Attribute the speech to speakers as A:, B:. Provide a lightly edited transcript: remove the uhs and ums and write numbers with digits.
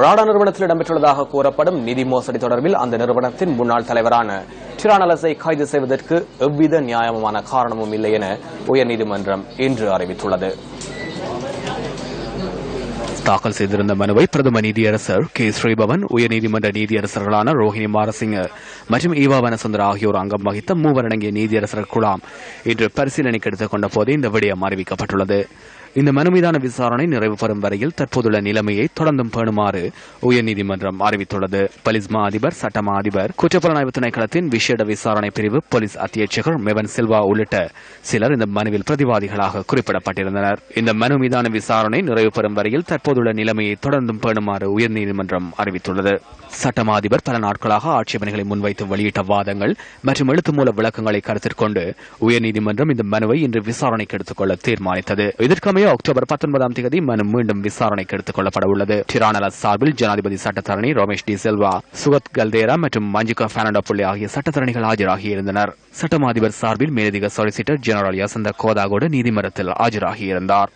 A: ராடா நிறுவனத்தில் இடம்பெற்றுள்ளதாக கூறப்படும் நிதி மோசடி தொடர்பில் அந்த நிறுவனத்தின் முன்னாள் தலைவரான டிரானலஸை கைது செய்வதற்கு எவ்வித நியாயமான காரணமும் இல்லை என உயர்நீதிமன்றம் இன்று அறிவித்துள்ளது.
B: தாக்கல் செய்திருந்த மனுவை பிரதம நீதியரசர் கே ஸ்ரீபவன், உயர்நீதிமன்ற நீதியரசர்களான ரோஹிணி மாரசிங்க மற்றும் ஈவா வனசுந்தர் ஆகியோர் அங்கம் வகித்த மூவரடங்கிய நீதியரசர் குழாம் இன்று பரிசீலனைக்கு எடுத்துக் கொண்ட போதே இந்த விடயம் அறிவிக்கப்பட்டுள்ளது. இந்த மனு மீதான விசாரணை நிறைவு பெறும் வரையில் தற்போதுள்ள நிலைமையை தொடர்ந்தும் பேணுமாறு உயர்நீதிமன்றம் அறிவித்துள்ளது. போலீஸ் மா அதிபர், சட்டமா அதிபர், குற்றப்புலனாய்வு திணைக்களத்தின் விசேட விசாரணை பிரிவு போலீஸ் அத்தியட்சகர் மெவன் சில்வா உள்ளிட்ட சிலர் இந்த மனுவில் பிரதிவாதிகளாக குறிப்பிடப்பட்டிருந்தனர். இந்த மனு மீதான விசாரணை நிறைவு பெறும் வரையில் தற்போதுள்ள நிலைமையை தொடர்ந்தும் பேணுமாறு உயர்நீதிமன்றம் அறிவித்துள்ளது. சட்டமா அதிபர் பல நாட்களாக ஆட்சேபனைகளை முன்வைத்து வெளியிட்ட வாதங்கள் மற்றும் எழுத்து மூல விளக்கங்களை கருத்தில் கொண்டு உயர்நீதிமன்றம் இந்த மனுவை இன்று விசாரணைக்கு எடுத்துக் கொள்ள தீர்மானித்தது. இதற்கமைய அக்டோபர் 19ஆம் தேதி மனு மீண்டும் விசாரணைக்கு எடுத்துக் கொள்ளப்பட உள்ளது. டிரானலஸ் சார்பில் ஜனாதிபதி சட்டத்தரணி ரமேஷ் டி செல்வா, சுகத் கல்தேரா மற்றும் மஞ்சுகா பெர்னாண்டோ புள்ளி ஆகிய சட்டத்தரணிகள் ஆஜராகியிருந்தனர். சட்டமா அதிபர் சார்பில் மேலதிக சொலிசிட்டர் ஜெனரல் யசந்த கோதாகோடு நீதிமன்றத்தில் ஆஜராகியிருந்தார்.